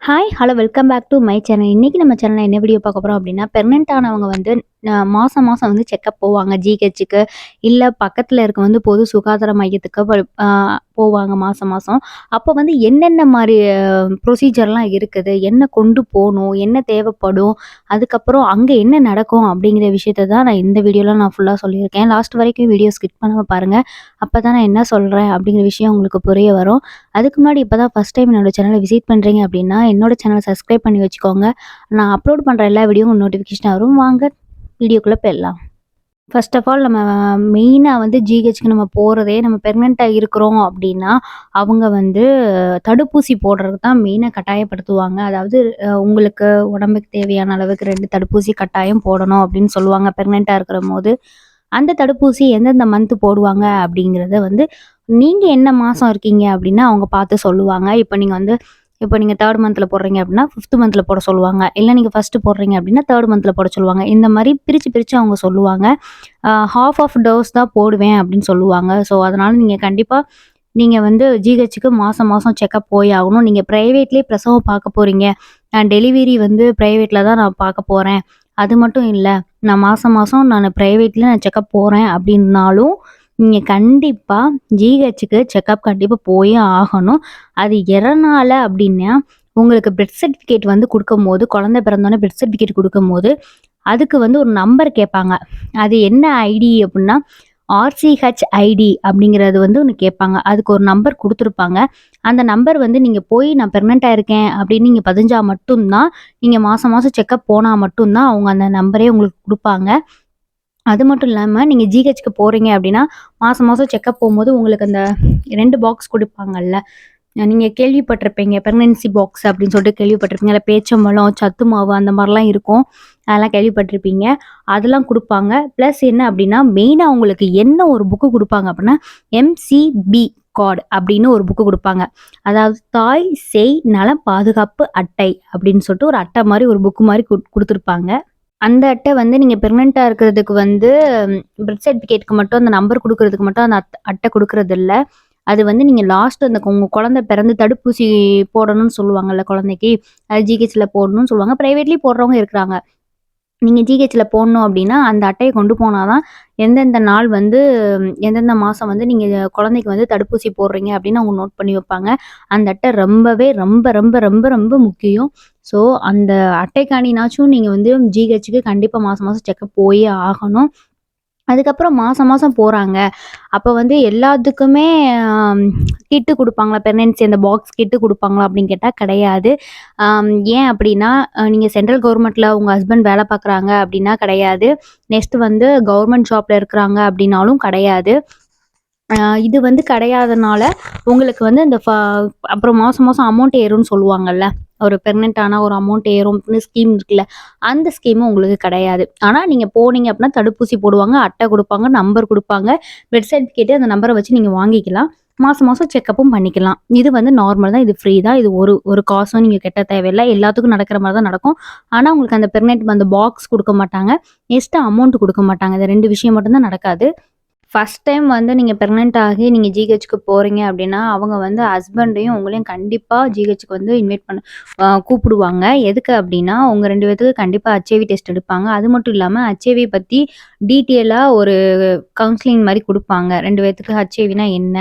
Hi! Hello! Welcome back to my channel. இன்னைக்கு நம்ம சேனல்ல என்ன வீடியோ பார்க்க போறோம் அப்டின்னா, பிரெக்னன்ட் ஆனவங்க வந்து மாசம் மாசம் வந்து செக்கப் போவாங்க. ஜிஹெச்சுக்கு இல்ல பக்கத்துல இருக்க வந்து பொது சுகாதார மையத்துக்கு போவாங்க மாசம் மாசம். அப்போ வந்து என்னென்ன மாரி ப்ரொசீஜர்லாம் இருக்குது? என்ன கொண்டு போணும்? என்ன தேவைப்படும்? அதுக்கப்புறம் அங்க என்ன நடக்கும்? அப்படிங்கிற விஷயத்த தான் இந்த வீடியோல நான் ஃபுல்லா சொல்லியிருக்கேன். லாஸ்ட் வரைக்கும் வீடியோ ஸ்கிப் பண்ணாம பாருங்க. அப்பதான் நான் என்ன சொல்றேன் அப்படிங்கிற விஷயம் உங்களுக்கு புரிய வரும். அதுக்கு முன்னாடி இப்பதான் ஃபர்ஸ்ட் டைம் என்னோட சேனலை விசிட் பண்றீங்க அப்படின்னா, என்னோட சேனலை சப்ஸ்கிரைப் பண்ணி வச்சுக்கோங்க. நான் அப்லோட் பண்ற எல்லா வீடியோவும் நோட்டிஃபிகேஷன் வரும். வாங்க வீடியோக்குள்ள போயிடலாம். ஃபர்ஸ்ட் ஆஃப் ஆல் நம்ம மெயினா வந்து ஜிஹெச்க்கு நம்ம போறதே நம்ம பிரெக்னன்ட்டா இருக்கிறோம் அப்படின்னா, அவங்க வந்து தடுப்பூசி போடுறதுக்கு தான் மெயினா கட்டாயப்படுத்துவாங்க. அதாவது உங்களுக்கு உடம்புக்கு தேவையான அளவுக்கு 2 தடுப்பூசி கட்டாயம் போடணும் அப்படின்னு சொல்லுவாங்க பிரெக்னன்ட்டா இருக்கிறபோது. அந்த தடுப்பூசி எந்தெந்த மந்த் போடுவாங்க அப்படிங்கிறத வந்து நீங்க என்ன மாசம் இருக்கீங்க அப்படின்னா அவங்க பார்த்து சொல்லுவாங்க. இப்போ நீங்க 3 மந்த்ல போடுறீங்க அப்படின்னா 5த் மந்த்ல போட சொல்லுவாங்க. இல்ல நீங்க ஃபர்ஸ்ட் போடுறீங்க அப்படின்னா 3 மந்த்ல போட சொல்லுவாங்க. இந்த மாரி பிரிச்சு பிரிச்சு அவங்க சொல்லுவாங்க. ஹால்ஃப் ஆஃப் டோஸ் தான் போடுவேன் அப்படின்னு சொல்லுவாங்க. ஸோ அதனால நீங்க வந்து ஜிஹெச்சுக்கு மாசம் மாசம் செக்கப் போய் ஆகணும். நீங்க பிரைவேட்லயே பிரசவம் பார்க்க போறீங்க. டெலிவரி வந்து பிரைவேட்ல தான் நான் பார்க்க போறேன். அது மட்டும் இல்ல. நான் மாசம் மாசம் பிரைவேட்ல நான் செக்கப் போறேன் அப்படின்னாலும், நீங்க கண்டிப்பா ஜிஹெச்சுக்கு செக்கப் கண்டிப்பா போயே ஆகணும். அது எதனால அப்படின்னா, உங்களுக்கு பெர்த் சர்டிஃபிகேட் வந்து குடுக்கும்போது, குழந்தை பிறந்தோனே பெர்த் சர்டிஃபிகேட் குடுக்கும்போது, அதுக்கு வந்து ஒரு நம்பர் கேட்பாங்க. அது என்ன ஐடி அப்படின்னா, ஆர்சிஹெச் ஐடி அப்படிங்கிறது வந்து ஒண்ணு கேட்பாங்க. அதுக்கு ஒரு நம்பர் குடுத்துருப்பாங்க. அந்த நம்பர் வந்து நீங்க போய் நான் பிரெக்னன்ட்டா இருக்கேன் அப்படின்னு நீங்க பதிஞ்சா மட்டும் தான், நீங்க மாசம் மாசம் செக்கப் போனா மட்டும் தான் அவங்க அந்த நம்பரே உங்களுக்கு குடுப்பாங்க. அது மட்டும் இல்லாம நீங்க ஜிஹெச்க்கு போறீங்க அப்படின்னா, மாசம் மாசம் செக்கப் போம்போது உங்களுக்கு அந்த 2 பாக்ஸ் குடுப்பாங்கல்ல. நீங்க கேள்விப்பட்டிருப்பீங்க. பிரெக்னன்சி பாக்ஸ் அப்படின்னு சொல்லிட்டு கேள்விப்பட்டிருப்பீங்க. அதில பேச்சம்பழம், சத்து மாவு அந்த மாரிலாம் இருக்கும். அதெல்லாம் கேள்விப்பட்டிருப்பீங்க. அதெல்லாம் குடுப்பாங்க. ப்ளஸ் என்ன அப்படின்னா, மெயினா உங்களுக்கு என்ன ஒரு புக்கு குடுப்பாங்க அப்படின்னா, எம்சிபி கார்ட் அப்படின்னு ஒரு புக்கு குடுப்பாங்க. அதாவது தாய் சேய் நல பாதுகாப்பு அட்டை அப்படின்னு சொல்லிட்டு ஒரு அட்டை மாரி ஒரு புக் மாரி குடுத்துருப்பாங்க. அந்த அட்டை வந்து நீங்க பிரெக்னன்ட்டா இருக்கிறதுக்கு வந்து பெர்த் சர்டிஃபிகேட்க்கு மட்டும் அந்த நம்பர் குடுக்குறதுக்கு மட்டும் அந்த அட்டை குடுக்குறதில்ல. அது வந்து நீங்க லாஸ்ட் அந்த உங்க குழந்தை பிறந்து தடுப்பூசி போடணும்னு சொல்லுவாங்கல்ல குழந்தைக்கு. அது ஜிஹெச்ல போடணும்னு சொல்லுவாங்க. பிரைவேட்லயும் போடுறவங்க இருக்கிறாங்க. நீங்க ஜிஹெச்ல போடணும் அப்டின்னா, அந்த அட்டைய கொண்டு போனா தான், எந்தெந்த நாள் வந்து எந்தெந்த மாசம் வந்து நீங்க குழந்தைக்கு வந்து தடுப்பூசி போடுறீங்க அப்டின்னு அவங்க நோட் பண்ணி வைப்பாங்க. அந்த அட்டை ரொம்பவே ரொம்ப ரொம்ப ரொம்ப ரொம்ப முக்கியம். ஸோ, அந்த அட்டைக்காணினாச்சும் நீங்க வந்து ஜிஹெச்சுக்கு கண்டிப்பா மாசம் மாசம் செக்கப் போயே ஆகணும். அதுக்கப்புறம் மாசம் மாசம் போறாங்க. அப்ப வந்து எல்லாத்துக்குமே அம் கிட்டு குடுப்பாங்களா? பிரெக்னன்சி அந்த பாக்ஸ் கிட்டு குடுப்பாங்களா? அப்படின்னு கேட்டா கிடையாது. ஏன் அப்படின்னா, நீங்க சென்ட்ரல் கவர்மெண்ட்ல உங்க ஹஸ்பண்ட் வேலை பார்க்குறாங்க அப்படின்னா கிடையாது. நெக்ஸ்ட் வந்து கவர்மெண்ட் ஜாப்ல இருக்கிறாங்க அப்படின்னாலும் கிடையாது. அ இது வந்து கிடையாதனால, உங்களுக்கு வந்து அப்புறம் மாசம் மாசம் அமௌண்ட் ஏறும்னு சொல்லுவாங்கல்ல. ஒரு பிரெக்னன்ட் ஆனா ஒரு அமௌண்ட் ஏறும்னு ஸ்கீம் இருக்குல்ல. அந்த ஸ்கீமும் உங்களுக்கு கிடையாது. ஆனா நீங்க போனீங்க அப்படின்னா தடுப்பூசி போடுவாங்க, அட்டை குடுப்பாங்க, நம்பர் குடுப்பாங்க. பெர்த் சர்டிஃபிகேட் அந்த நம்பர வச்சு நீங்க வாங்கிக்கலாம். மாசம் மாசம் செக்கப்பும் பண்ணிக்கலாம். இது வந்து நார்மல் தான். இது ஃப்ரீ தான். இது ஒரு ஒரு காசும் நீங்க கட்ட தேவையில்ல. எல்லாத்துக்கும் நடக்கிற மாரி தான் நடக்கும். ஆனா உங்களுக்கு அந்த பிரெக்னன்ட் அந்த பாக்ஸ் குடுக்க மாட்டாங்க. நெக்ஸ்ட் அமௌண்ட் குடுக்க மாட்டாங்க. இந்த 2 விஷயம் மட்டும் தான் நடக்காது. ஃபர்ஸ்ட் டைம் வந்து நீங்க பிரெக்னன்ட் ஆகி நீங்க ஜிஹெச்க்கு போறீங்க அப்படின்னா, அவங்க வந்து ஹஸ்பண்டையும் உங்களையும் கண்டிப்பா ஜிஹெச்க்கு வந்து இன்வைட் பண்ண கூப்பிடுவாங்க. எதுக்கு அப்படின்னா, உங்க 2 பேத்துக்கு கண்டிப்பா ஹெச்ஐவி டெஸ்ட் எடுப்பாங்க. அது மட்டும் இல்லாம ஹெச்ஐவி பத்தி டீட்டெயிலா ஒரு கவுன்சிலிங் மாரி குடுப்பாங்க. 2 பேத்துக்கு ஹெச்ஐவினா என்ன?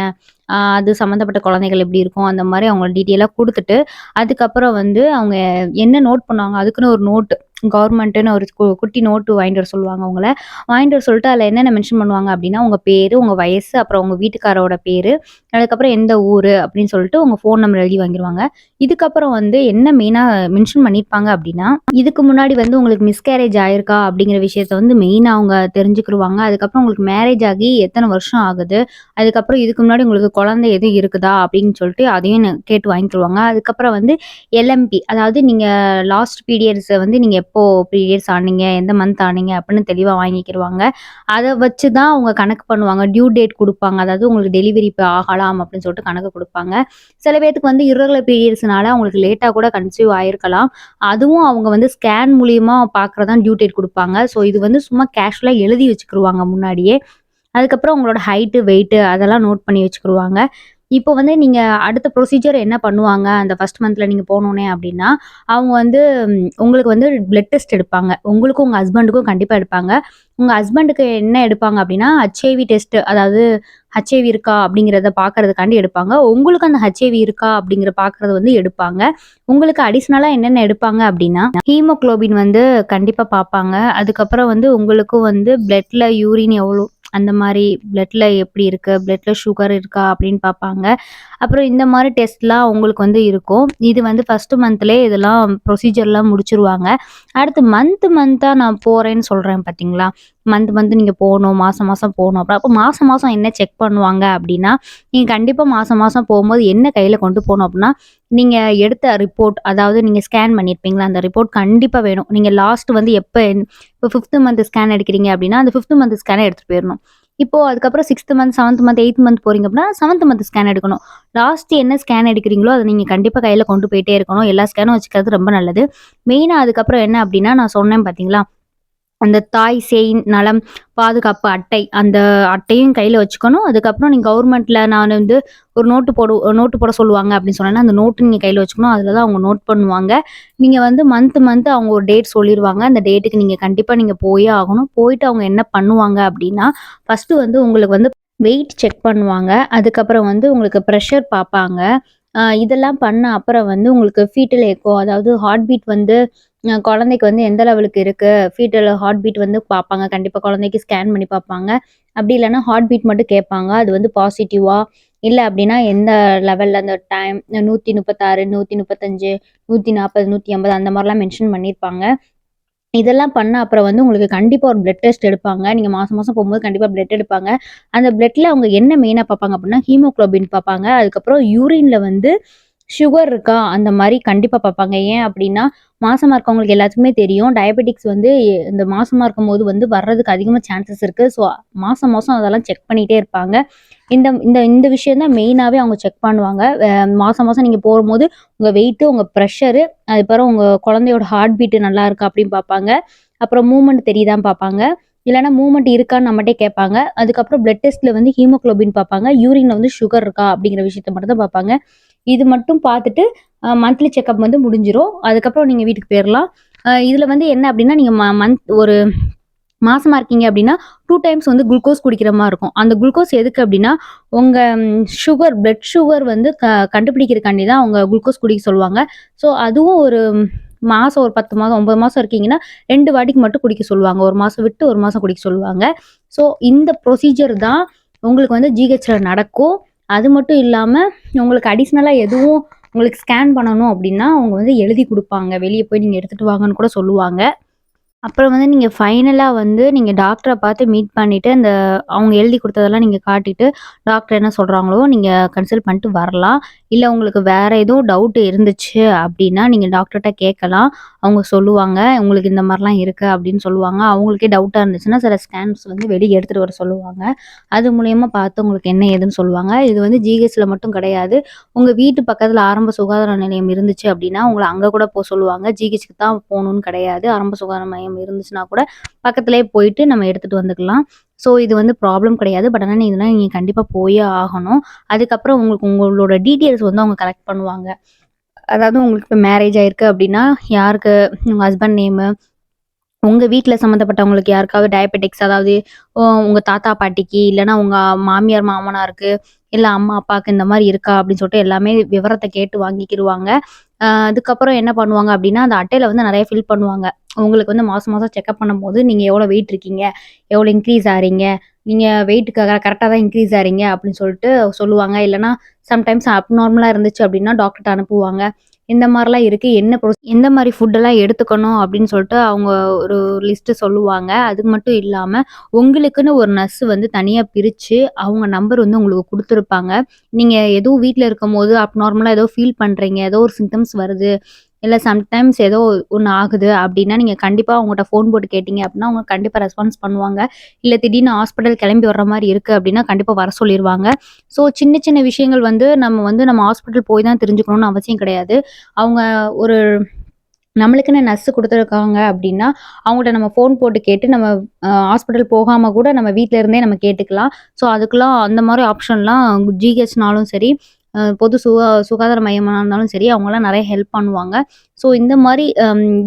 அது சம்மந்தப்பட்ட குழந்தைகள் எப்படி இருக்கும்? அந்த மாரி அவங்க டீட்டெயிலா குடுத்துட்டு, அதுக்கப்புறம் வந்து அவங்க என்ன நோட் பண்ணுவாங்க, அதுக்குன்னு ஒரு நோட்டு கவர்மெண்ட்டுன்னு ஒரு குட்டி நோட்டு வாங்கிட்டு வர சொல்லுவாங்க உங்கள. வாங்கிட்டு வர சொல்லிட்டு அதில என்னென்ன மென்ஷன் பண்ணுவாங்க அப்படின்னா, உங்க பேரு, உங்க வயசு, அப்புறம் உங்க வீட்டுக்காரரோட பேரு, அதுக்கப்புறம் எந்த ஊரு அப்படின்னு சொல்லிட்டு உங்க ஃபோன் நம்பர் எழுதி வாங்கிருவாங்க. இதுக்கப்புறம் வந்து என்ன மெயினா மென்ஷன் பண்ணியிருப்பாங்க அப்படின்னா, இதுக்கு முன்னாடி வந்து உங்களுக்கு மிஸ்கேரேஜ் ஆயிருக்கா அப்படிங்கிற விஷயத்த வந்து மெயினா அவங்க தெரிஞ்சுக்கிருவாங்க. அதுக்கப்புறம் உங்களுக்கு மேரேஜ் ஆகி எத்தன வருஷம் ஆகுது? அதுக்கப்புறம் இதுக்கு முன்னாடி உங்களுக்கு குழந்தை எதுவும் இருக்குதா? அப்படின்னு சொல்லிட்டு அதையும் கேட்டு வாங்கிக்கிருவாங்க. அதுக்கப்புறம் வந்து எல்எம்பி அதாவது நீங்க லாஸ்ட் பீரியட்ஸ வந்து நீங்க எப்போ பீரியட்ஸ் ஆனீங்க? எந்த மந்த் ஆனீங்க? அப்படின்னு தெளிவா வாங்கிக்கிருவாங்க. அத வச்சு தான் அவங்க கணக்கு பண்ணுவாங்க. டியூ டேட் குடுப்பாங்க. அதாவது உங்களுக்கு டெலிவரி இப்ப ஆகலாம் அப்படின்னு சொல்லிட்டு கணக்கு குடுப்பாங்க. சில பேத்துக்கு வந்து இர்ரெகுலர் பீரியட்ஸ்னால அவங்களுக்கு லேட்டா கூட கன்சீவ் ஆயிருக்கலாம். அதுவும் அவங்க வந்து ஸ்கேன் மூலியமா பார்க்குறது தான் டியூ டேட் குடுப்பாங்க. ஸோ இது வந்து சும்மா கேஷுவலா எழுதி வச்சுக்கிருவாங்க முன்னாடியே. அதுக்கப்புறம் உங்களோட ஹைட்டு, வெயிட்டு அதெல்லாம் நோட் பண்ணி வச்சுக்கிருவாங்க. இப்போ வந்து நீங்க அடுத்த ப்ரொசீஜர் என்ன பண்ணுவாங்க, அந்த ஃபர்ஸ்ட் மந்த்ல நீங்க போனோனே அப்டின்னா, அவங்க வந்து உங்களுக்கு வந்து பிளட் டெஸ்ட் எடுப்பாங்க. உங்களுக்கும் உங்க ஹஸ்பண்டுக்கும் கண்டிப்பா எடுப்பாங்க. உங்க ஹஸ்பண்டுக்கு என்ன எடுப்பாங்க அப்டின்னா, ஹெச்ஐவி டெஸ்ட் அதாவது ஹெச்ஐவி இருக்கா அப்டிங்கிறத பார்க்கறதுக்காண்டி எடுப்பாங்க. உங்களுக்கு அந்த ஹெச்ஐவி இருக்கா அப்டிங்கிற பார்க்கறது வந்து எடுப்பாங்க. உங்களுக்கு அடிஷனலா என்னென்ன எடுப்பாங்க அப்டின்னா, ஹீமோகுளோபின் வந்து கண்டிப்பா பார்ப்பாங்க. அதுக்கப்புறம் வந்து உங்களுக்கும் வந்து பிளட்ல யூரின் எவ்வளோ அந்த மாரி பிளட்ல எப்படி இருக்கு? பிளட்ல சுகர் இருக்கா? அப்படின்னு பார்ப்பாங்க. அப்புறம் இந்த மாரி டெஸ்ட்லாம் உங்களுக்கு வந்து இருக்கும். இது வந்து ஃபர்ஸ்ட் மந்த்லயே இதெல்லாம் ப்ரொசீஜர்லாம் முடிச்சுருவாங்க. அடுத்து மந்த்தா நான் போறேன்னு சொல்றேன் பார்த்தீங்களா? மந்த் நீங்க போணும். மாசம் மாசம் போணும். அப்ப மாசம் மாசம் என்ன செக் பண்ணுவாங்க அப்படின்னா, நீங்க கண்டிப்பா மாசம் மாசம் போம்போது என்ன கையில கொண்டு போணும் அப்படின்னா, நீங்க எடுத்த ரிப்போர்ட் அதாவது நீங்க ஸ்கேன் பண்ணியிருப்பீங்கல்ல, அந்த ரிப்போர்ட் கண்டிப்பா வேணும். நீங்க லாஸ்ட் வந்து இப்போ 5த் மந்த் ஸ்கேன் எடுக்கிறீங்க அப்படின்னா, அந்த 5த் மந்த் ஸ்கேன எடுத்துட்டு போயிரணும். இப்போ அதுக்கப்புறம் 6த் மந்த், 7த் மந்த், 8த் மந்த் போறீங்க அப்படின்னா, 7த் மந்த் ஸ்கேன் எடுக்கணும். லாஸ்ட் என்ன ஸ்கேன் எடுக்கிறீங்களோ, அத நீங்க கண்டிப்பா கையில கொண்டு போயிட்டே இருக்கணும். எல்லா ஸ்கேனும் வச்சுக்கிறது ரொம்ப நல்லது. மெயினா அதுக்கப்புறம் என்ன அப்படின்னா, நான் சொன்னேன் பார்த்தீங்களா? அந்த தாய் சேய் நலம் பாதுகாப்பு அட்டை. அந்த அட்டையும் கையில வச்சுக்கணும். அதுக்கப்புறம் நீங்க கவர்மெண்ட்ல நான் வந்து ஒரு நோட்டு போட சொல்லுவாங்க அப்படின்னு சொன்னேன்னா, அந்த நோட்டு நீங்க கையில வச்சுக்கணும். அதில தான் அவங்க நோட் பண்ணுவாங்க. நீங்க வந்து மந்த் அவங்க ஒரு டேட் சொல்லிருவாங்க. அந்த டேட்டுக்கு நீங்க கண்டிப்பா நீங்க போயே ஆகணும். போயிட்டு அவங்க என்ன பண்ணுவாங்க அப்படின்னா, ஃபர்ஸ்ட்டு வந்து உங்களுக்கு வந்து வெயிட் செக் பண்ணுவாங்க. அதுக்கப்புறம் வந்து உங்களுக்கு பிரஷர் பார்ப்பாங்க. இதெல்லாம் பண்ண அப்புறம் வந்து உங்களுக்கு ஃபீட்டல் எக்கோ அதாவது ஹார்ட் பீட் வந்து குழந்தைக்கு வந்து எந்த லெவலுக்கு இருக்கு, ஃபீட்டல் ஹார்ட் பீட் வந்து பார்ப்பாங்க. கண்டிப்பா குழந்தைக்கு ஸ்கேன் பண்ணி பார்ப்பாங்க. அப்படி இல்லன்னா ஹார்ட் பீட் மட்டும் கேட்பாங்க. அது வந்து பாசிட்டிவா, இல்ல அப்படின்னா எந்த லெவல்ல அந்த டைம் 136, 135, 140, 150 அந்த மாரிலாம் மென்ஷன் பண்ணியிருப்பாங்க. இதெல்லாம் பண்ண அப்புறம் வந்து உங்களுக்கு கண்டிப்பா ஒரு பிளட் டெஸ்ட் எடுப்பாங்க. நீங்க மாசம் மாசம் போம்போது கண்டிப்பா பிளட் எடுப்பாங்க. அந்த பிளட்ல அவங்க என்ன மெயினா பார்ப்பாங்க அப்படின்னா, ஹீமோகுளோபின் பார்ப்பாங்க. அதுக்கப்புறம் யூரின்ல வந்து சுகர் இருக்கா? அந்த மாரி கண்டிப்பா பார்ப்பாங்க. ஏன் அப்படின்னா, மாசமா இருக்கவங்களுக்கு எல்லாத்துக்குமே தெரியும். டயபெட்டிக்ஸ் வந்து இந்த மாசமா இருக்கும்போது வந்து வர்றதுக்கு அதிகமா சான்சஸ் இருக்கு. ஸோ மாசம் மாசம் அதெல்லாம் செக் பண்ணிட்டே இருப்பாங்க. இந்த இந்த இந்த விஷயம் தான் மெயினாவே அவங்க செக் பண்ணுவாங்க. மாசம் மாசம் நீங்க போகும்போது உங்க வெயிட்டு, உங்க பிரஷரு, அதுக்கப்புறம் உங்க குழந்தையோட ஹார்ட் பீட் நல்லா இருக்கா அப்படின்னு பார்ப்பாங்க. அப்புறம் மூவ்மெண்ட் தெரியுதான்னு பார்ப்பாங்க. இல்லன்னா மூவ்மெண்ட் இருக்கான்னு நம்மட்டயே கேட்பாங்க. அதுக்கப்புறம் பிளட் டெஸ்ட்ல வந்து ஹீமோகுளோபின் பார்ப்பாங்க. யூரின்ல வந்து சுகர் இருக்கா அப்படிங்கிற விஷயத்த மட்டும் தான் பார்ப்பாங்க. இது மட்டும் பார்த்துட்டு மந்த்லி செக்கப் வந்து முடிஞ்சிரும். அதுக்கப்புறம் நீங்க வீட்டுக்கு போயிரலாம். இதுல வந்து என்ன அப்படின்னா, நீங்க ஒரு மாசமா இருக்கீங்க அப்படின்னா, 2 டைம்ஸ் வந்து குளுக்கோஸ் குடிக்கிற மாரி இருக்கும். அந்த குளுக்கோஸ் எதுக்கு அப்படின்னா, உங்க பிளட் சுகர் வந்து கண்டுபிடிக்கிறதுக்காண்டி தான் அவங்க குளுக்கோஸ் குடிக்க சொல்லுவாங்க. ஸோ அதுவும் ஒரு மாசம் ஒரு 10 மாதம், 9 மாசம் இருக்கீங்கன்னா, 2 வாட்டிக்கு மட்டும் குடிக்க சொல்லுவாங்க. 1 மாசம் விட்டு 1 மாசம் குடிக்க சொல்லுவாங்க. ஸோ இந்த ப்ரொசீஜர் தான் உங்களுக்கு வந்து ஜிஹெச்ல நடக்கும். அது மட்டும் இல்லாம, உங்களுக்கு அடிஷனலா எதுவும் உங்களுக்கு ஸ்கேன் பண்ணணும் அப்படின்னா, அவங்க வந்து எழுதி குடுப்பாங்க. வெளிய போய் நீங்க எடுத்துட்டு வாங்கன்னு கூட சொல்லுவாங்க. அப்புறம் வந்து நீங்க ஃபைனலா வந்து நீங்க டாக்டர பார்த்து மீட் பண்ணிட்டு, அந்த அவங்க எழுதி குடுத்ததெல்லாம் நீங்க காட்டிட்டு, டாக்டர் என்ன சொல்றாங்களோ, நீங்க கன்சல்ட் பண்ணிட்டு வரலாம். இல்ல உங்களுக்கு வேற எதுவும் டவுட் இருந்துச்சு அப்டின்னா, நீங்க டாக்டர்ட்ட கேட்கலாம். அவங்க சொல்லுவாங்க. உங்களுக்கு இந்த மாரிலாம் இருக்கு அப்டின்னு சொல்லுவாங்க. அவங்களுக்கே டவுட்டா இருந்துச்சுன்னா, சில ஸ்கேன்ஸ் வந்து வெளிய எடுத்துட்டு வர சொல்லுவாங்க. அது மூலியமா பார்த்து உங்களுக்கு என்ன ஏதுன்னு சொல்லுவாங்க. இது வந்து ஜிஹெச்ல மட்டும் கிடையாது. உங்க வீட்டு பக்கத்துல ஆரம்ப சுகாதார நிலையம் இருந்துச்சு அப்டின்னா, உங்கள அங்க கூட சொல்லுவாங்க. ஜிஹெச்க்கு தான் போணும்னு கிடையாது. ஆரம்ப சுகாதார மையம் இருந்துச்சுன்னா கூட பக்கத்திலேயே போயிட்டு நம்ம எடுத்துட்டு வந்துக்கலாம். ஸோ இது வந்து ப்ராப்ளம் கிடையாது. பட் ஆனா இதெல்லாம் நீங்க கண்டிப்பா போயே ஆகணும். அதுக்கப்புறம் உங்களுக்கு உங்களோட டீட்டெயில்ஸ் வந்து அவங்க கலெக்ட் பண்ணுவாங்க. அதாவது உங்களுக்கு இப்ப மேரேஜ் ஆயிருக்கு அப்டின்னா, யாருக்கு உங்க ஹஸ்பண்ட் நேமு, உங்க வீட்ல சம்மந்தப்பட்டவங்களுக்கு யாருக்காவது டயபெட்டிக்ஸ் அதாவது உங்க தாத்தா, பாட்டிக்கு இல்லன்னா உங்க மாமியார், மாமனாருக்கு, இல்ல அம்மா, அப்பாக்கு இந்த மாரி இருக்கா அப்படின்னு சொல்லிட்டு எல்லாமே விவரத்த கேட்டு வாங்கிக்கிருவாங்க. அதுக்கப்புறம் என்ன பண்ணுவாங்க அப்படின்னா, அந்த அட்டையில வந்து நெறைய ஃபில் பண்ணுவாங்க. உங்களுக்கு வந்து மாசம் மாசம் செக்கப் பண்ணும்போது நீங்க எவ்வளோ வெயிட் இருக்கீங்க? எவ்வளோ இன்க்ரீஸ் ஆறீங்க? நீங்க வெயிட் கரெக்ட்டா தான் இன்க்ரீஸ் ஆறீங்க அப்படின்னு சொல்லிட்டு சொல்லுவாங்க. இல்லன்னா சம்டைம்ஸ் அப்நார்மலா இருந்துச்சு அப்படின்னா டாக்டர்ட்ட அனுப்புவாங்க. இந்த மாரிலாம் இருக்கு. எந்த மாரி ஃபுட்டெல்லாம் எடுத்துக்கணும் அப்படின்னு சொல்லிட்டு அவங்க ஒரு லிஸ்ட்டு சொல்லுவாங்க. அது மட்டும் இல்லாம, உங்களுக்குன்னு ஒரு நர்ஸ் வந்து தனியா பிரிச்சு, அவங்க நம்பர் வந்து உங்களுக்கு குடுத்துருப்பாங்க. நீங்க எதுவும் வீட்ல இருக்கும்போது அப்நார்மலா ஏதோ ஃபீல் பண்றீங்க, ஏதோ ஒரு சிம்ப்டம்ஸ் வருது, இல்ல சம்டைம்ஸ் ஏதோ ஒண்ணு ஆகுது அப்படின்னா, நீங்க கண்டிப்பா அவங்கட்ட ஃபோன் போட்டு கேட்டீங்க அப்படின்னா, அவங்க கண்டிப்பா ரெஸ்பான்ஸ் பண்ணுவாங்க. இல்ல திடீர்னு ஹாஸ்பிட்டல் கிளம்பி வர்ற மாரி இருக்கு அப்படின்னா, கண்டிப்பா வர சொல்லிருவாங்க. ஸோ சின்ன சின்ன விஷயங்கள் வந்து நம்ம ஹாஸ்பிட்டல் போய் தான் தெரிஞ்சுக்கணும்னு அவசியம் கிடையாது. அவங்க ஒரு நம்மளுக்குன்னு நர்ஸ் குடுத்துருக்காங்க அப்டின்னா, அவங்கள்ட்ட நம்ம ஃபோன் போட்டு கேட்டு நம்ம ஹாஸ்பிட்டல் போகாம கூட நம்ம வீட்ல இருந்தே நம்ம கேட்டுக்கலாம். ஸோ, அதுக்கெல்லாம் அந்த மாரி ஆப்ஷன்லாம் ஜிஹெச்னாலும் சரி, பொது சுகாதார மையமா இருந்தாலும் சரி, அவங்கலாம் நெறைய ஹெல்ப் பண்ணுவாங்க. ஸோ, இந்த மாரி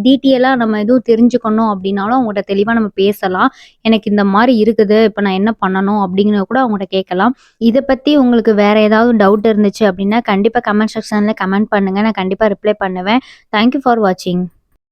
டீட்டெயிலா நம்ம எதுவும் தெரிஞ்சுக்கணும் அப்டின்னாலும் அவங்கட்ட தெளிவா நம்ம பேசலாம். எனக்கு இந்த மாரி இருக்குது. இப்ப நான் என்ன பண்ணணும்? அப்டிங்கிறத கூட அவங்கட்ட கேட்கலாம். இத பத்தி உங்களுக்கு வேற ஏதாவது டவுட் இருந்துச்சு அப்டின்னா, கண்டிப்பா கமெண்ட் செக்ஷன்ல கமெண்ட் பண்ணுங்க. நான் கண்டிப்பா ரிப்ளை பண்ணுவேன். தேங்க் யூ ஃபார் வாட்சிங்.